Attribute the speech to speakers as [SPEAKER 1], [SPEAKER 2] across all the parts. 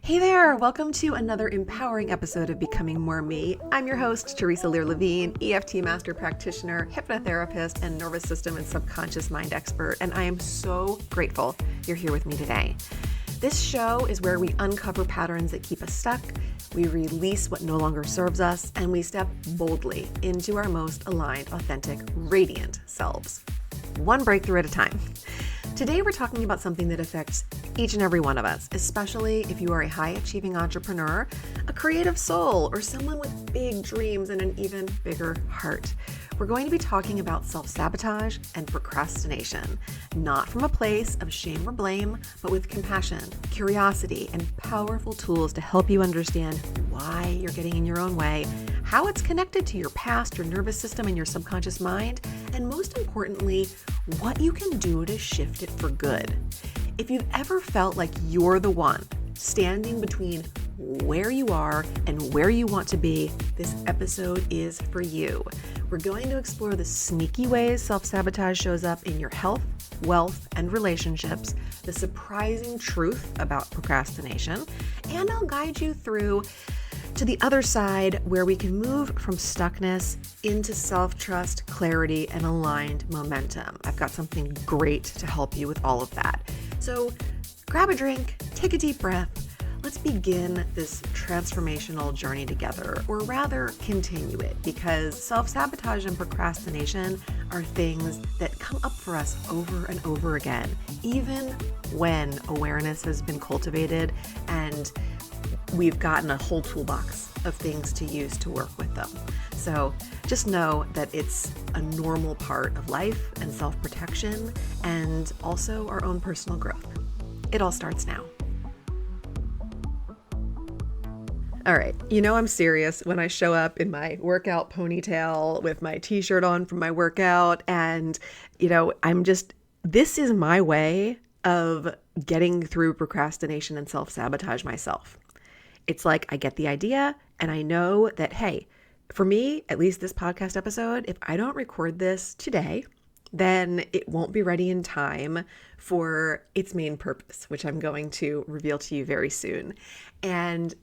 [SPEAKER 1] Hey there, welcome to another empowering episode of Becoming More Me. I'm your host, Teresa Lear-Levine, EFT master practitioner, hypnotherapist, and nervous system and subconscious mind expert, and I am so grateful you're here with me today. This show is where we uncover patterns that keep us stuck, we release what no longer serves us, and we step boldly into our most aligned, authentic, radiant selves. One breakthrough at a time. Today we're talking about something that affects each and every one of us, especially if you are a high-achieving entrepreneur, a creative soul, or someone with big dreams and an even bigger heart. We're going to be talking about self-sabotage and procrastination, not from a place of shame or blame, but with compassion, curiosity, and powerful tools to help you understand why you're getting in your own way, how it's connected to your past, your nervous system, and your subconscious mind, and most importantly, what you can do to shift it for good. If you've ever felt like you're the one standing between where you are and where you want to be, this episode is for you. We're going to explore the sneaky ways self-sabotage shows up in your health, wealth, and relationships, the surprising truth about procrastination, and I'll guide you through to the other side where we can move from stuckness into self-trust, clarity, and aligned momentum. I've got something great to help you with all of that. So grab a drink, take a deep breath. Let's begin this transformational journey together, or rather continue it, because self-sabotage and procrastination are things that come up for us over and over again, even when awareness has been cultivated and we've gotten a whole toolbox of things to use to work with them. So just know that it's a normal part of life and self-protection and also our own personal growth. It all starts now. All right, you know I'm serious when I show up in my workout ponytail with my t-shirt on from my workout, and this is my way of getting through procrastination and self-sabotage myself. It's like I get the idea and I know that, hey, for me, at least this podcast episode, if I don't record this today, then it won't be ready in time for its main purpose, which I'm going to reveal to you very soon. And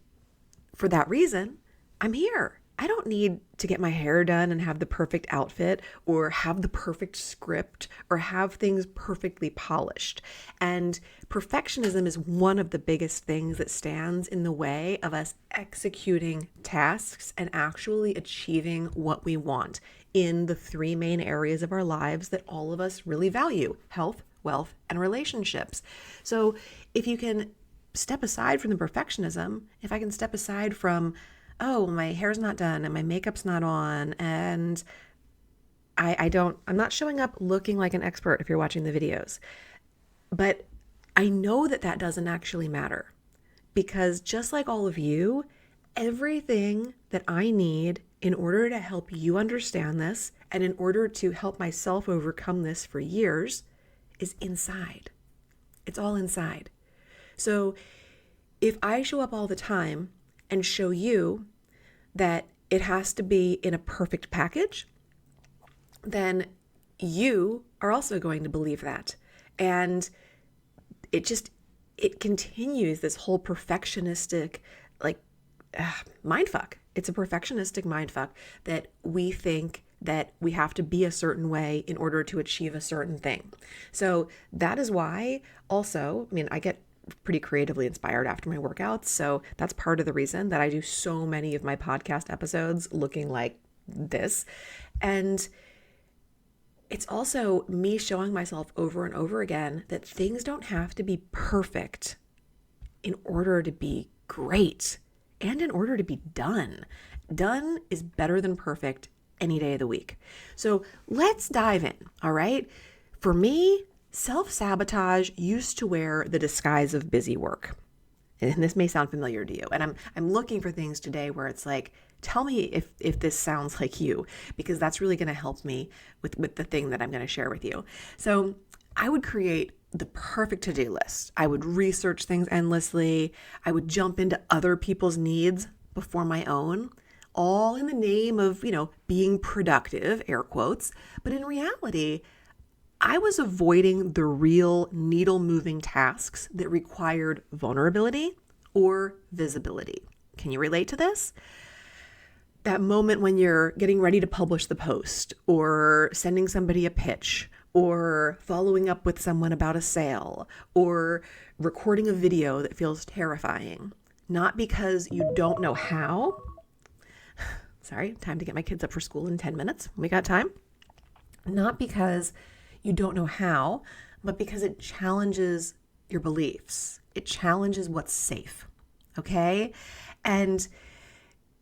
[SPEAKER 1] for that reason, I'm here. I don't need to get my hair done and have the perfect outfit or have the perfect script or have things perfectly polished. And perfectionism is one of the biggest things that stands in the way of us executing tasks and actually achieving what we want in the three main areas of our lives that all of us really value: health, wealth, and relationships. So if you can step aside from the perfectionism, if I can step aside from, oh, my hair's not done and my makeup's not on, and I'm not showing up looking like an expert if you're watching the videos. But I know that that doesn't actually matter, because just like all of you, everything that I need in order to help you understand this and in order to help myself overcome this for years is inside. It's all inside. So if I show up all the time and show you that it has to be in a perfect package, then you are also going to believe that. And it continues this whole perfectionistic, mindfuck. It's a perfectionistic mindfuck that we think that we have to be a certain way in order to achieve a certain thing. So that is why also, I get pretty creatively inspired after my workouts. So that's part of the reason that I do so many of my podcast episodes looking like this. And it's also me showing myself over and over again that things don't have to be perfect in order to be great and in order to be done. Done is better than perfect any day of the week. So let's dive in, all right? For me, self-sabotage used to wear the disguise of busy work. And this may sound familiar to you. And I'm looking for things today where it's like, tell me if this sounds like you, because that's really going to help me with the thing that I'm going to share with you. So I would create the perfect to-do list. I would research things endlessly. I would jump into other people's needs before my own, all in the name of, being productive, air quotes. But in reality, I was avoiding the real needle-moving tasks that required vulnerability, or visibility. Can you relate to this? That moment when you're getting ready to publish the post or sending somebody a pitch or following up with someone about a sale or recording a video that feels terrifying, not because you don't know how. Sorry, time to get my kids up for school in 10 minutes. We got time. Not because you don't know how, but because it challenges your beliefs. It challenges what's safe. Okay? And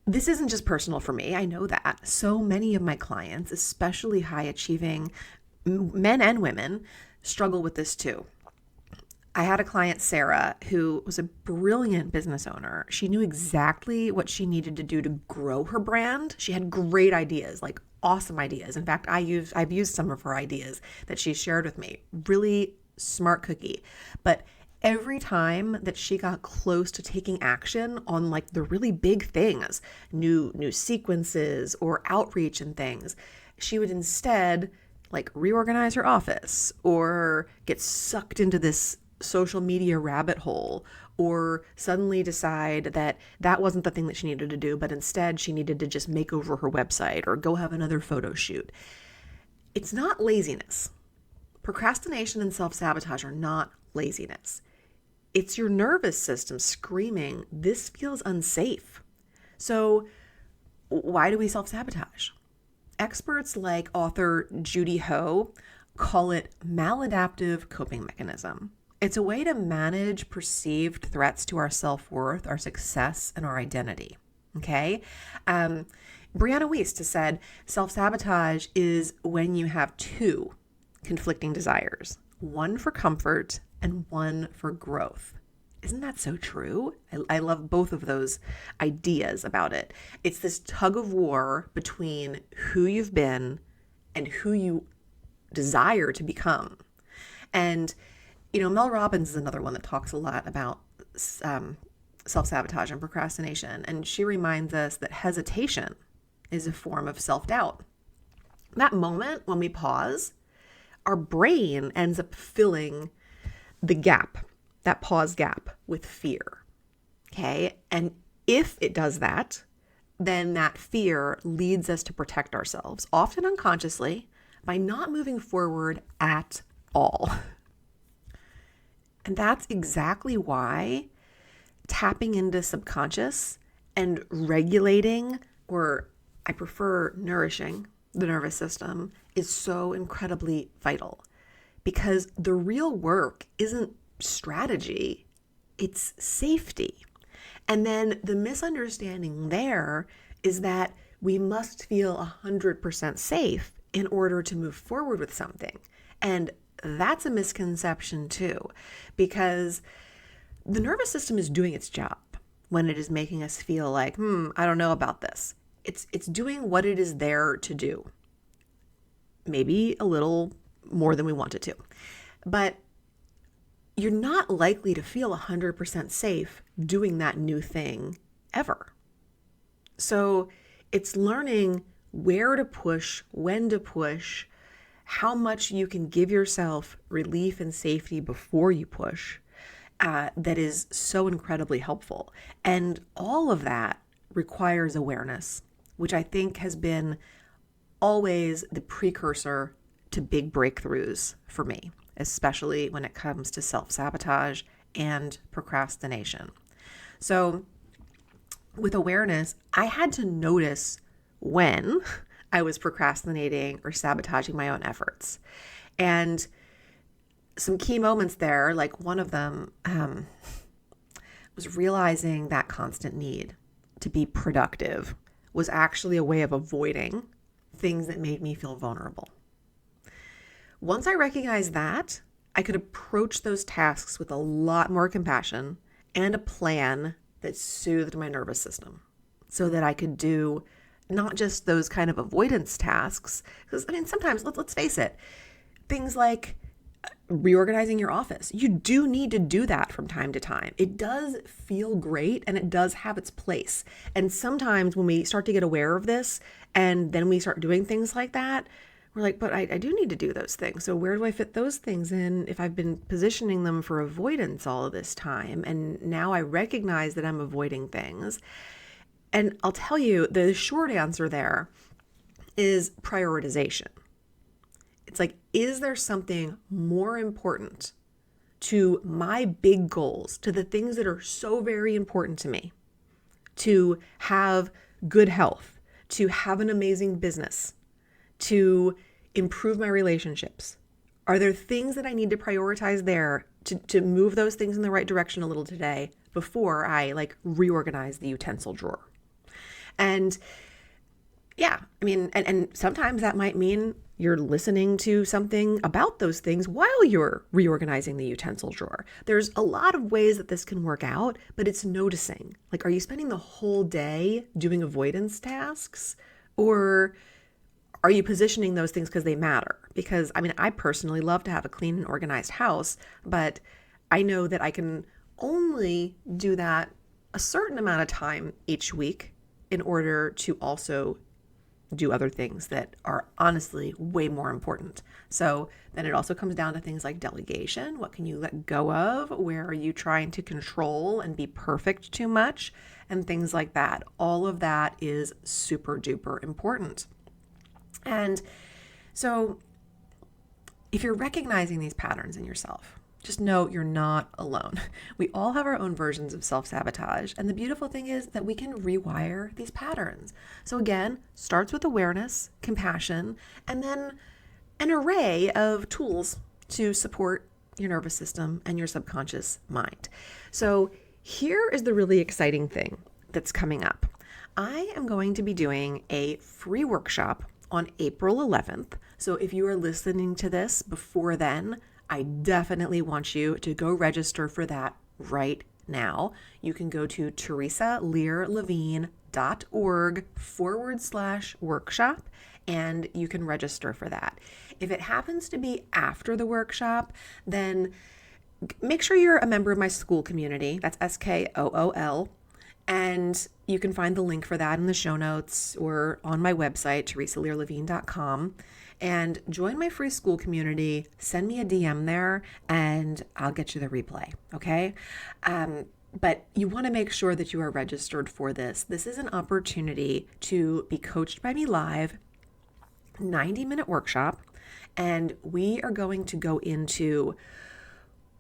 [SPEAKER 1] this isn't just personal for me. I know that. So many of my clients, especially high achieving men and women, struggle with this too. I had a client, Sarah, who was a brilliant business owner. She knew exactly what she needed to do to grow her brand. She had great ideas, like awesome ideas. In fact, I've used some of her ideas that she shared with me. Really smart cookie. But every time that she got close to taking action on like the really big things, new sequences or outreach and things, she would instead like reorganize her office or get sucked into this social media rabbit hole or suddenly decide that that wasn't the thing that she needed to do, but instead she needed to just make over her website or go have another photo shoot. It's not laziness. Procrastination and self-sabotage are not laziness. It's your nervous system screaming, this feels unsafe. So why do we self-sabotage? Experts like author Judy Ho call it maladaptive coping mechanism. It's a way to manage perceived threats to our self-worth, our success, and our identity. Okay? Brianna Wiest has said self-sabotage is when you have two conflicting desires, one for comfort and one for growth. Isn't that so true? I love both of those ideas about it. It's this tug of war between who you've been and who you desire to become. And, Mel Robbins is another one that talks a lot about self-sabotage and procrastination. And she reminds us that hesitation is a form of self-doubt. That moment when we pause, our brain ends up filling the gap, that pause gap, with fear. Okay? And if it does that, then that fear leads us to protect ourselves, often unconsciously, by not moving forward at all. And that's exactly why tapping into subconscious and regulating, or I prefer nourishing, the nervous system is so incredibly vital. Because the real work isn't strategy, it's safety. And then the misunderstanding there is that we must feel 100% safe in order to move forward with something. And that's a misconception too, because the nervous system is doing its job when it is making us feel like, I don't know about this. It's doing what it is there to do. Maybe a little more than we want it to. But you're not likely to feel 100% safe doing that new thing ever. So it's learning where to push, when to push, how much you can give yourself relief and safety before you push, that is so incredibly helpful. And all of that requires awareness, which I think has been always the precursor to big breakthroughs for me, especially when it comes to self-sabotage and procrastination. So with awareness, I had to notice when I was procrastinating or sabotaging my own efforts. And some key moments there, like one of them was realizing that constant need to be productive was actually a way of avoiding things that made me feel vulnerable. Once I recognized that, I could approach those tasks with a lot more compassion and a plan that soothed my nervous system so that I could do not just those kind of avoidance tasks, because sometimes, let's face it, things like reorganizing your office, you do need to do that from time to time. It does feel great and it does have its place. And sometimes when we start to get aware of this and then we start doing things like that, We're like, but I do need to do those things. So where do I fit those things in if I've been positioning them for avoidance all of this time? And now I recognize that I'm avoiding things. And I'll tell you, the short answer there is prioritization. It's like, is there something more important to my big goals, to the things that are so very important to me, to have good health, to have an amazing business, to improve my relationships? Are there things that I need to prioritize there to move those things in the right direction a little today before I reorganize the utensil drawer? And yeah, I mean, and sometimes that might mean you're listening to something about those things while you're reorganizing the utensil drawer. There's a lot of ways that this can work out, but it's noticing. Like, are you spending the whole day doing avoidance tasks? Or are you positioning those things because they matter? Because, I mean, I personally love to have a clean and organized house, but I know that I can only do that a certain amount of time each week in order to also do other things that are honestly way more important. So then it also comes down to things like delegation. What can you let go of? Where are you trying to control and be perfect too much? And things like that. All of that is super duper important. And so if you're recognizing these patterns in yourself, just know you're not alone. We all have our own versions of self-sabotage. And the beautiful thing is that we can rewire these patterns. So again, starts with awareness, compassion, and then an array of tools to support your nervous system and your subconscious mind. So here is the really exciting thing that's coming up. I am going to be doing a free workshop on April 11th. So if you are listening to this before then, I definitely want you to go register for that right now. You can go to teresalearlevine.org/workshop and you can register for that. If it happens to be after the workshop, then make sure you're a member of my school community. That's SKOOL. And you can find the link for that in the show notes or on my website, teresalearlevine.com. And join my free school community. Send me a DM there and I'll get you the replay, okay? But you want to make sure that you are registered for this. This is an opportunity to be coached by me live, 90-minute workshop, and we are going to go into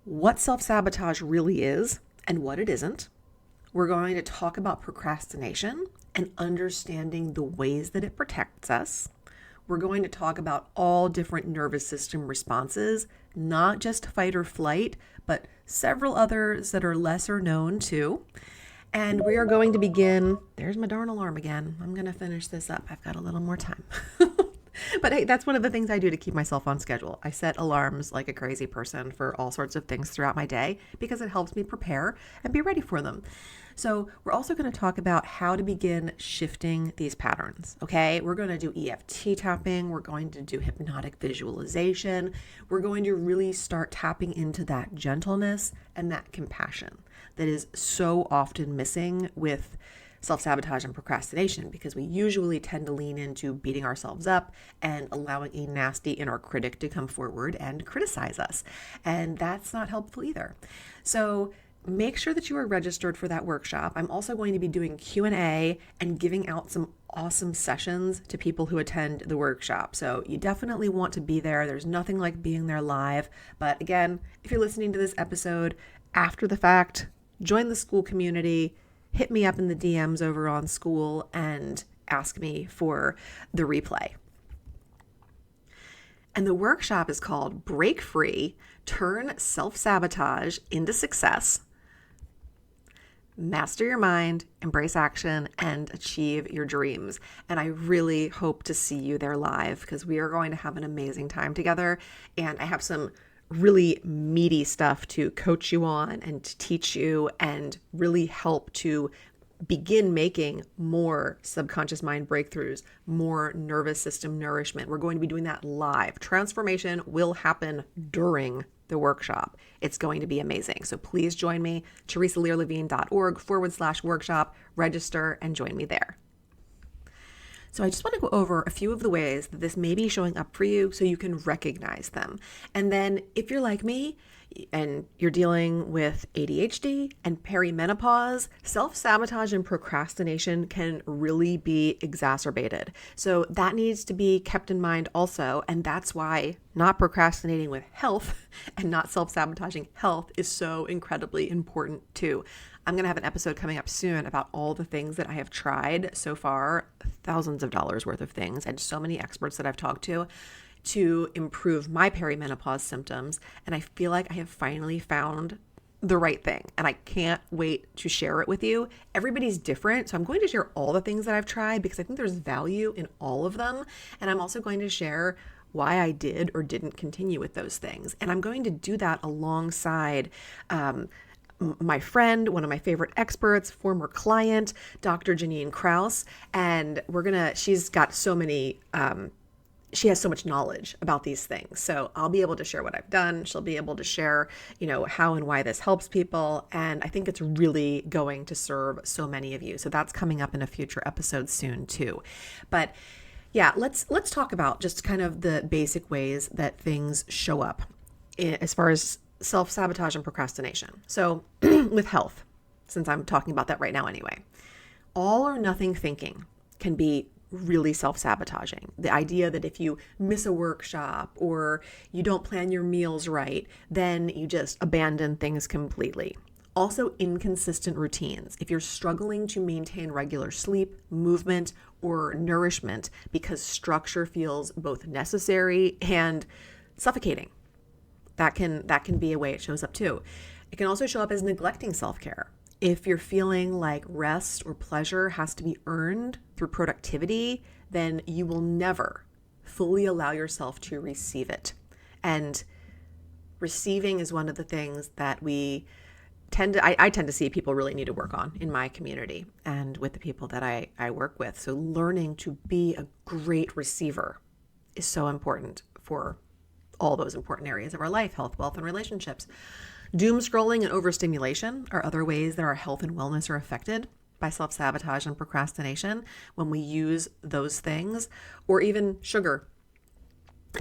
[SPEAKER 1] what self-sabotage really is and what it isn't. We're going to talk about procrastination and understanding the ways that it protects us. We're going to talk about all different nervous system responses, not just fight or flight, but several others that are lesser known too. And we are going to begin, there's my darn alarm again. I'm going to finish this up. I've got a little more time. But hey, that's one of the things I do to keep myself on schedule. I set alarms like a crazy person for all sorts of things throughout my day because it helps me prepare and be ready for them. So we're also going to talk about how to begin shifting these patterns, okay? We're going to do EFT tapping. We're going to do hypnotic visualization. We're going to really start tapping into that gentleness and that compassion that is so often missing with self-sabotage and procrastination, because we usually tend to lean into beating ourselves up and allowing a nasty inner critic to come forward and criticize us. And that's not helpful either. So make sure that you are registered for that workshop. I'm also going to be doing Q&A and giving out some awesome sessions to people who attend the workshop. So you definitely want to be there. There's nothing like being there live. But again, if you're listening to this episode after the fact, join the school community. Hit me up in the DMs over on school and ask me for the replay. And the workshop is called Break Free, Turn Self-Sabotage into Success. Master your mind, embrace action, and achieve your dreams. And I really hope to see you there live because we are going to have an amazing time together. And I have some really meaty stuff to coach you on and to teach you and really help to begin making more subconscious mind breakthroughs, more nervous system nourishment. We're going to be doing that live. Transformation will happen during the workshop. It's going to be amazing. So please join me, teresalearlevine.org/workshop, register and join me there. So I just want to go over a few of the ways that this may be showing up for you so you can recognize them. And then if you're like me and you're dealing with ADHD and perimenopause, self-sabotage and procrastination can really be exacerbated. So that needs to be kept in mind also. And that's why not procrastinating with health and not self-sabotaging health is so incredibly important too. I'm going to have an episode coming up soon about all the things that I have tried so far, thousands of dollars worth of things, and so many experts that I've talked to improve my perimenopause symptoms. And I feel like I have finally found the right thing. And I can't wait to share it with you. Everybody's different. So I'm going to share all the things that I've tried because I think there's value in all of them. And I'm also going to share why I did or didn't continue with those things. And I'm going to do that alongside my friend, one of my favorite experts, former client, Dr. Janine Krause. And she's got so many, she has so much knowledge about these things. So I'll be able to share what I've done. She'll be able to share, how and why this helps people. And I think it's really going to serve so many of you. So that's coming up in a future episode soon too. But yeah, let's talk about just kind of the basic ways that things show up as far as self-sabotage and procrastination. So with health, since I'm talking about that right now anyway, all or nothing thinking can be really self-sabotaging. The idea that if you miss a workshop or you don't plan your meals right, then you just abandon things completely. Also, inconsistent routines. If you're struggling to maintain regular sleep, movement, or nourishment because structure feels both necessary and suffocating, that can be a way it shows up too. It can also show up as neglecting self-care. If you're feeling like rest or pleasure has to be earned through productivity, then you will never fully allow yourself to receive it. And receiving is one of the things that I tend to see people really need to work on in my community and with the people that I work with. So learning to be a great receiver is so important for all those important areas of our life: health, wealth, and relationships. Doom scrolling and overstimulation are other ways that our health and wellness are affected by self-sabotage and procrastination when we use those things, or even sugar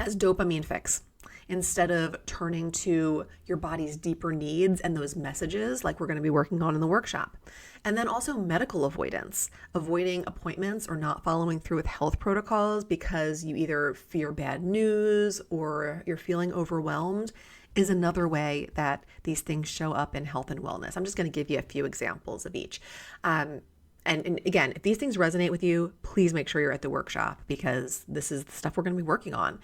[SPEAKER 1] as dopamine fix instead of turning to your body's deeper needs and those messages like we're going to be working on in the workshop. And then also medical avoidance, avoiding appointments or not following through with health protocols because you either fear bad news or you're feeling overwhelmed is another way that these things show up in health and wellness. I'm just going to give you a few examples of each. And again, if these things resonate with you, please make sure you're at the workshop because this is the stuff we're going to be working on.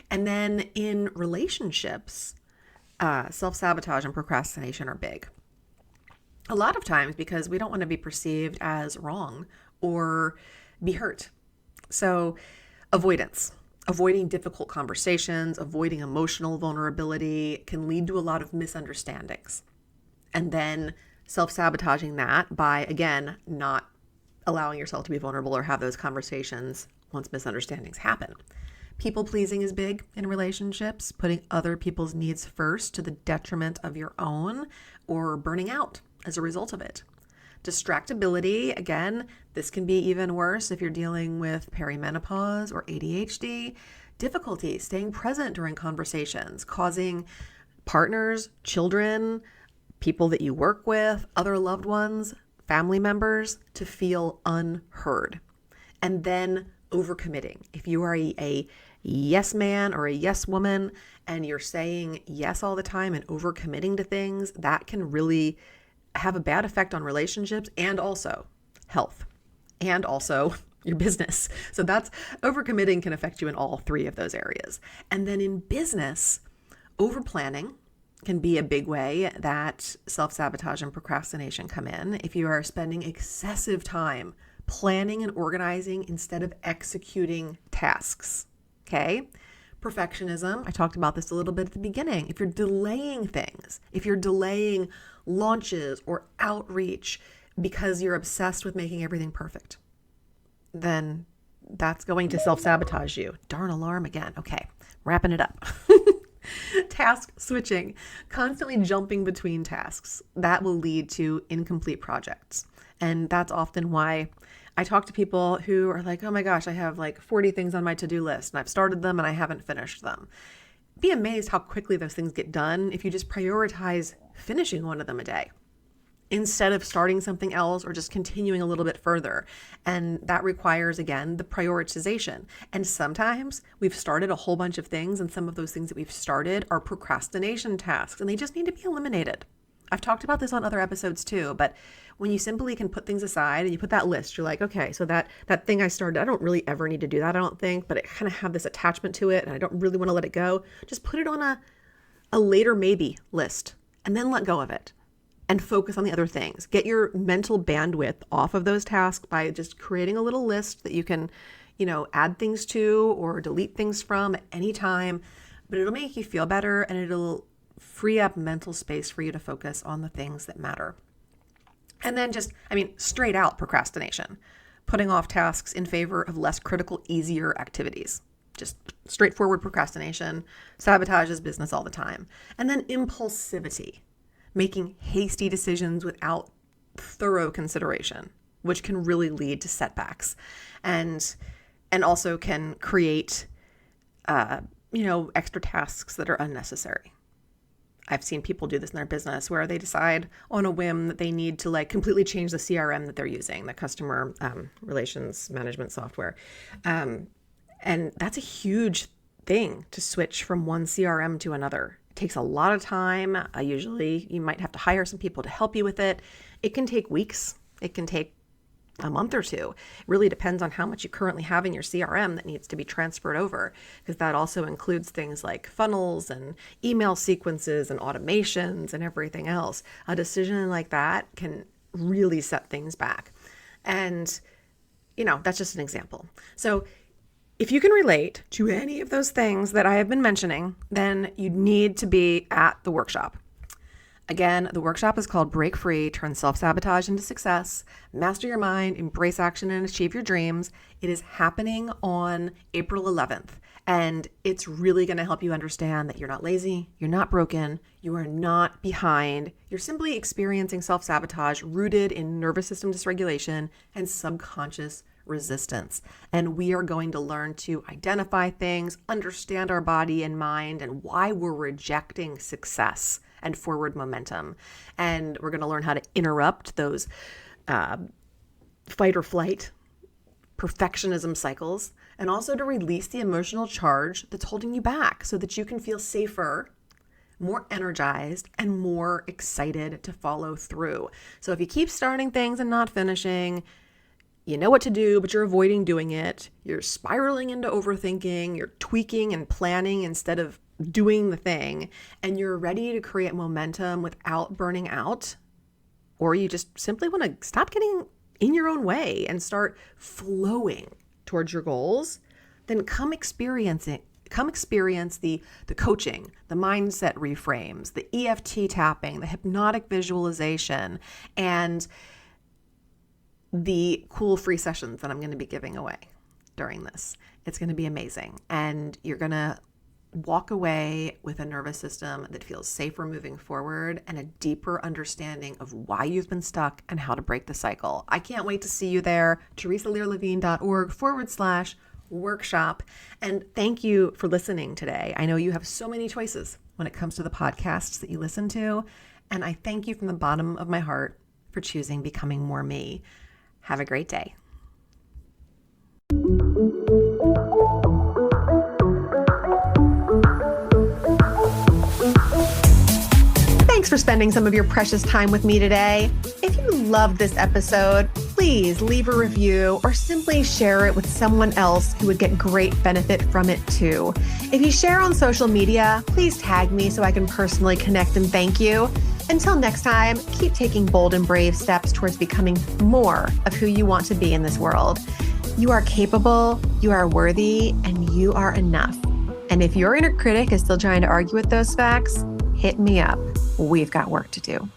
[SPEAKER 1] And then in relationships, self-sabotage and procrastination are big. A lot of times because we don't want to be perceived as wrong or be hurt. So avoidance. Avoiding difficult conversations, avoiding emotional vulnerability can lead to a lot of misunderstandings. And then self-sabotaging that by, again, not allowing yourself to be vulnerable or have those conversations once misunderstandings happen. People pleasing is big in relationships, putting other people's needs first to the detriment of your own, or burning out as a result of it. Distractibility, again, this can be even worse if you're dealing with perimenopause or ADHD. Difficulty staying present during conversations, causing partners, children, people that you work with, other loved ones, family members to feel unheard. And then overcommitting. If you are a yes man or a yes woman and you're saying yes all the time and overcommitting to things, that can really have a bad effect on relationships and also health and also your business. So that's overcommitting can affect you in all three of those areas. And then in business, overplanning can be a big way that self-sabotage and procrastination come in. If you are spending excessive time planning and organizing instead of executing tasks, okay? Perfectionism, I talked about this a little bit at the beginning. If you're delaying things, if you're delaying launches or outreach because you're obsessed with making everything perfect, then that's going to self-sabotage you. Darn alarm again. Okay, wrapping it up. Task switching, constantly jumping between tasks. That will lead to incomplete projects. And that's often why I talk to people who are like, oh my gosh, I have like 40 things on my to-do list and I've started them and I haven't finished them. Be amazed how quickly those things get done if you just prioritize finishing one of them a day instead of starting something else or just continuing a little bit further. And that requires, again, the prioritization. And sometimes we've started a whole bunch of things, and some of those things that we've started are procrastination tasks, and they just need to be eliminated. I've talked about this on other episodes too, but when you simply can put things aside and you put that list, you're like, okay, so that thing I started, I don't really ever need to do that, I don't think, but I kind of have this attachment to it and I don't really want to let it go. Just put it on a later maybe list and then let go of it and focus on the other things. Get your mental bandwidth off of those tasks by just creating a little list that you can, add things to or delete things from at any time, but it'll make you feel better and it'll free up mental space for you to focus on the things that matter. And then straight out procrastination, putting off tasks in favor of less critical, easier activities. Just straightforward procrastination sabotages business all the time. And then impulsivity, making hasty decisions without thorough consideration, which can really lead to setbacks and also can create, extra tasks that are unnecessary. I've seen people do this in their business where they decide on a whim that they need to completely change the CRM that they're using, the customer relations management software. And that's a huge thing to switch from one CRM to another. It takes a lot of time. Usually you might have to hire some people to help you with it. It can take weeks. It can take a month or two. It really depends on how much you currently have in your CRM that needs to be transferred over, because that also includes things like funnels and email sequences and automations and everything else. A decision like that can really set things back. And, that's just an example. So if you can relate to any of those things that I have been mentioning, then you need to be at the workshop. Again, the workshop is called Break Free, Turn Self-Sabotage into Success, Master Your Mind, Embrace Action, and Achieve Your Dreams. It is happening on April 11th, and it's really going to help you understand that you're not lazy, you're not broken, you are not behind. You're simply experiencing self-sabotage rooted in nervous system dysregulation and subconscious resistance. And we are going to learn to identify things, understand our body and mind, and why we're rejecting success and forward momentum. And we're going to learn how to interrupt those fight or flight perfectionism cycles, and also to release the emotional charge that's holding you back so that you can feel safer, more energized, and more excited to follow through. So if you keep starting things and not finishing, you know what to do, but you're avoiding doing it, you're spiraling into overthinking, you're tweaking and planning instead of doing the thing, and you're ready to create momentum without burning out, or you just simply want to stop getting in your own way and start flowing towards your goals, then come experience the coaching, the mindset reframes, the EFT tapping, the hypnotic visualization, and the cool free sessions that I'm going to be giving away during this. It's going to be amazing. And you're going to walk away with a nervous system that feels safer moving forward and a deeper understanding of why you've been stuck and how to break the cycle. I can't wait to see you there. teresalearlevine.org/workshop. And thank you for listening today. I know you have so many choices when it comes to the podcasts that you listen to. And I thank you from the bottom of my heart for choosing Becoming More Me. Have a great day. Thanks for spending some of your precious time with me today. If you loved this episode, please leave a review or simply share it with someone else who would get great benefit from it too. If you share on social media, please tag me so I can personally connect and thank you. Until next time, keep taking bold and brave steps towards becoming more of who you want to be in this world. You are capable, you are worthy, and you are enough. And if your inner critic is still trying to argue with those facts, hit me up. We've got work to do.